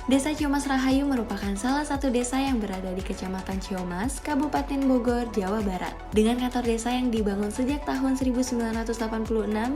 Desa Ciomas Rahayu merupakan salah satu desa yang berada di Kecamatan Ciomas, Kabupaten Bogor, Jawa Barat. Dengan kantor desa yang dibangun sejak tahun 1986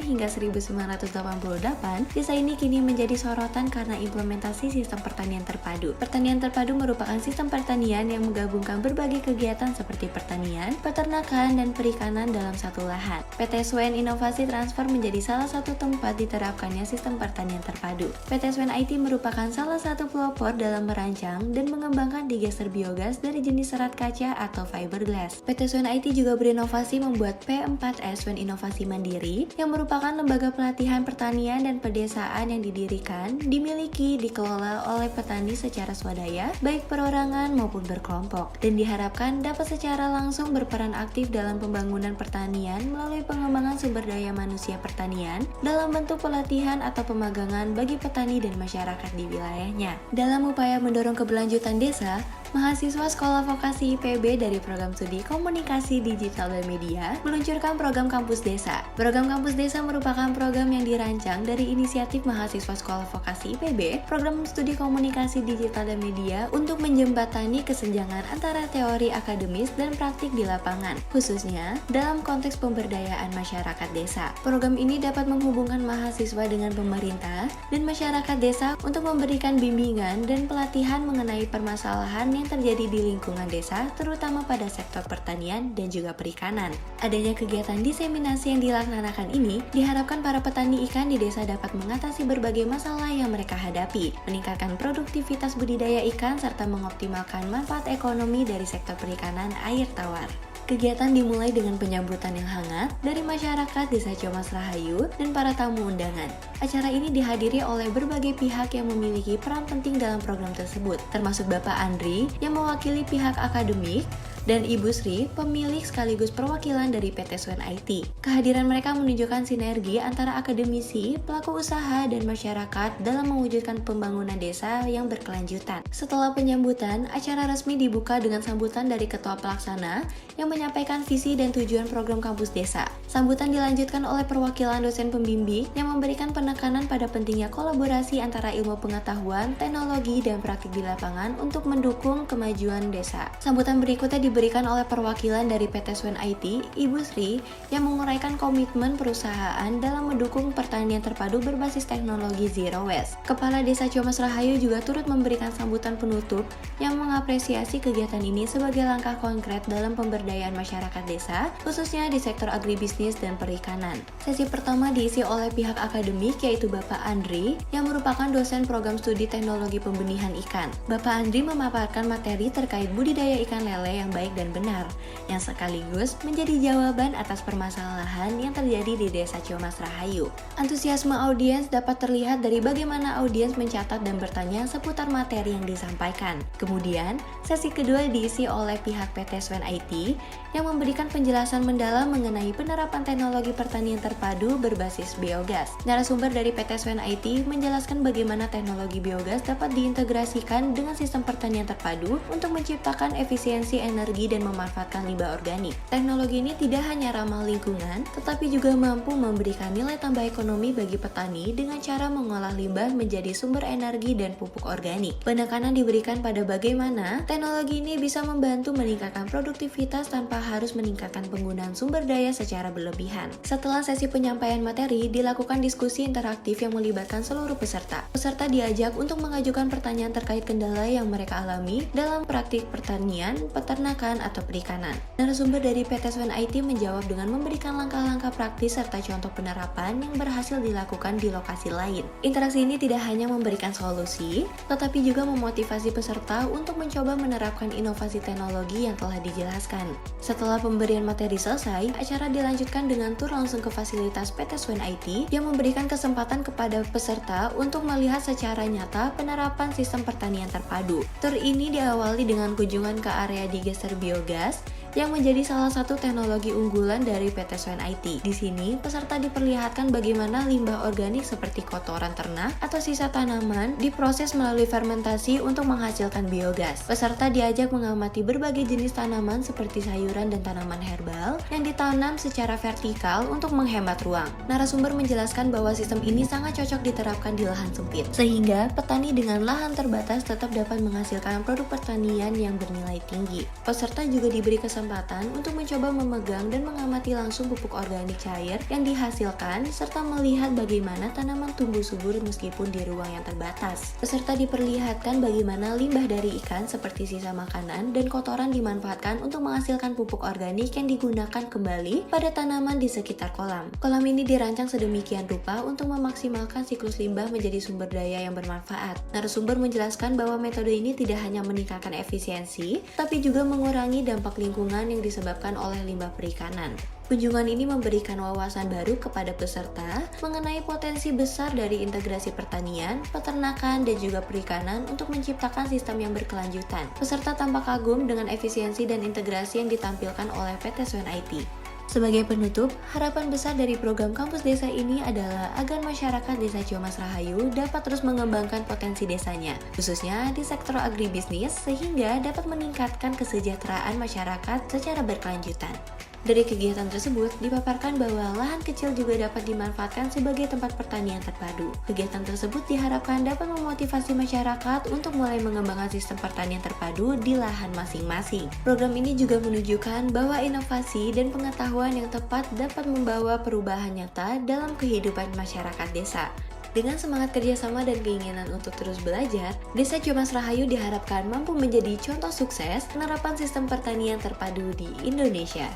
hingga 1988, desa ini kini menjadi sorotan karena implementasi sistem pertanian terpadu. Pertanian terpadu merupakan sistem pertanian yang menggabungkan berbagai kegiatan seperti pertanian, peternakan, dan perikanan dalam satu lahan. PT SWN Inovasi Transfer menjadi salah satu tempat diterapkannya sistem pertanian terpadu. PT SWN IT merupakan salah satu pelopor dalam merancang dan mengembangkan digester biogas dari jenis serat kaca atau fiberglass. PT SWN IT juga berinovasi membuat P4S SWN Inovasi Mandiri yang merupakan lembaga pelatihan pertanian dan pedesaan yang didirikan, dimiliki, dikelola oleh petani secara swadaya, baik perorangan maupun berkelompok, dan diharapkan dapat secara langsung berperan aktif dalam pembangunan pertanian melalui pengembangan sumber daya manusia pertanian dalam bentuk pelatihan atau pemagangan bagi petani dan masyarakat di wilayahnya. Dalam upaya mendorong keberlanjutan desa, mahasiswa Sekolah Vokasi IPB dari Program Studi Komunikasi Digital dan Media meluncurkan program Kampus Desa. Program Kampus Desa merupakan program yang dirancang dari inisiatif mahasiswa Sekolah Vokasi IPB, Program Studi Komunikasi Digital dan Media untuk menjembatani kesenjangan antara teori akademis dan praktik di lapangan, khususnya dalam konteks pemberdayaan masyarakat desa. Program ini dapat menghubungkan mahasiswa dengan pemerintah dan masyarakat desa untuk memberikan bimbingan dan pelatihan mengenai permasalahan yang terjadi di lingkungan desa, terutama pada sektor pertanian dan juga perikanan. Adanya kegiatan diseminasi yang dilaksanakan ini diharapkan para petani ikan di desa dapat mengatasi berbagai masalah yang mereka hadapi, meningkatkan produktivitas budidaya ikan, serta mengoptimalkan manfaat ekonomi dari sektor perikanan air tawar. Kegiatan dimulai dengan penyambutan yang hangat dari masyarakat Desa Ciomas Rahayu dan para tamu undangan. Acara ini dihadiri oleh berbagai pihak yang memiliki peran penting dalam program tersebut, termasuk Bapak Andri yang mewakili pihak akademik, dan Ibu Sri, pemilik sekaligus perwakilan dari PT SWN IT. Kehadiran mereka menunjukkan sinergi antara akademisi, pelaku usaha, dan masyarakat dalam mewujudkan pembangunan desa yang berkelanjutan. Setelah penyambutan, acara resmi dibuka dengan sambutan dari Ketua Pelaksana yang menyampaikan visi dan tujuan program kampus desa. Sambutan dilanjutkan oleh perwakilan dosen pembimbing yang memberikan penekanan pada pentingnya kolaborasi antara ilmu pengetahuan, teknologi, dan praktik di lapangan untuk mendukung kemajuan desa. Sambutan berikutnya diberikan oleh perwakilan dari PT SWN IT, Ibu Sri, yang menguraikan komitmen perusahaan dalam mendukung pertanian terpadu berbasis teknologi Zero Waste. Kepala Desa Ciomas Rahayu juga turut memberikan sambutan penutup yang mengapresiasi kegiatan ini sebagai langkah konkret dalam pemberdayaan masyarakat desa, khususnya di sektor agribisnis dan perikanan. Sesi pertama diisi oleh pihak akademik yaitu Bapak Andri yang merupakan dosen program studi teknologi pembenihan ikan. Bapak Andri memaparkan materi terkait budidaya ikan lele yang baik dan benar, yang sekaligus menjadi jawaban atas permasalahan yang terjadi di Desa Ciomas Rahayu. Antusiasme audiens dapat terlihat dari bagaimana audiens mencatat dan bertanya seputar materi yang disampaikan. Kemudian, sesi kedua diisi oleh pihak PT SWN IT yang memberikan penjelasan mendalam mengenai penerapan teknologi pertanian terpadu berbasis biogas. Narasumber dari PT SWN IT menjelaskan bagaimana teknologi biogas dapat diintegrasikan dengan sistem pertanian terpadu untuk menciptakan efisiensi energi dan memanfaatkan limbah organik. Teknologi ini tidak hanya ramah lingkungan, tetapi juga mampu memberikan nilai tambah ekonomi bagi petani dengan cara mengolah limbah menjadi sumber energi dan pupuk organik. Penekanan diberikan pada bagaimana teknologi ini bisa membantu meningkatkan produktivitas tanpa harus meningkatkan penggunaan sumber daya secara berlebihan. Setelah sesi penyampaian materi, dilakukan diskusi interaktif yang melibatkan seluruh peserta. Peserta diajak untuk mengajukan pertanyaan terkait kendala yang mereka alami dalam praktik pertanian, peternakan, atau perikanan. Narasumber dari PT SWN IT menjawab dengan memberikan langkah-langkah praktis serta contoh penerapan yang berhasil dilakukan di lokasi lain. Interaksi ini tidak hanya memberikan solusi, tetapi juga memotivasi peserta untuk mencoba menerapkan inovasi teknologi yang telah dijelaskan. Setelah pemberian materi selesai, acara dilanjutkan dengan tur langsung ke fasilitas PT SWN IT yang memberikan kesempatan kepada peserta untuk melihat secara nyata penerapan sistem pertanian terpadu. Tur ini diawali dengan kunjungan ke area digester biogas yang menjadi salah satu teknologi unggulan dari PT Swan IT. Di sini, peserta diperlihatkan bagaimana limbah organik seperti kotoran ternak atau sisa tanaman diproses melalui fermentasi untuk menghasilkan biogas. Peserta diajak mengamati berbagai jenis tanaman seperti sayuran dan tanaman herbal yang ditanam secara vertikal untuk menghemat ruang. Narasumber menjelaskan bahwa sistem ini sangat cocok diterapkan di lahan sempit, sehingga petani dengan lahan terbatas tetap dapat menghasilkan produk pertanian yang bernilai tinggi. Peserta juga diberi kesempatan untuk mencoba memegang dan mengamati langsung pupuk organik cair yang dihasilkan, serta melihat bagaimana tanaman tumbuh subur meskipun di ruang yang terbatas. Peserta diperlihatkan bagaimana limbah dari ikan seperti sisa makanan dan kotoran dimanfaatkan untuk menghasilkan pupuk organik yang digunakan kembali pada tanaman di sekitar kolam. Kolam ini dirancang sedemikian rupa untuk memaksimalkan siklus limbah menjadi sumber daya yang bermanfaat. Narasumber menjelaskan bahwa metode ini tidak hanya meningkatkan efisiensi, tapi juga mengurangi dampak lingkungan yang disebabkan oleh limbah perikanan. Kunjungan ini memberikan wawasan baru kepada peserta mengenai potensi besar dari integrasi pertanian, peternakan, dan juga perikanan untuk menciptakan sistem yang berkelanjutan. Peserta tampak kagum dengan efisiensi dan integrasi yang ditampilkan oleh PT Swan IT. Sebagai penutup, harapan besar dari program kampus desa ini adalah agar masyarakat Desa Ciamas Rahayu dapat terus mengembangkan potensi desanya, khususnya di sektor agribisnis, sehingga dapat meningkatkan kesejahteraan masyarakat secara berkelanjutan. Dari kegiatan tersebut, dipaparkan bahwa lahan kecil juga dapat dimanfaatkan sebagai tempat pertanian terpadu. Kegiatan tersebut diharapkan dapat memotivasi masyarakat untuk mulai mengembangkan sistem pertanian terpadu di lahan masing-masing. Program ini juga menunjukkan bahwa inovasi dan pengetahuan yang tepat dapat membawa perubahan nyata dalam kehidupan masyarakat desa. Dengan semangat kerjasama dan keinginan untuk terus belajar, Desa Ciamas Rahayu diharapkan mampu menjadi contoh sukses penerapan sistem pertanian terpadu di Indonesia.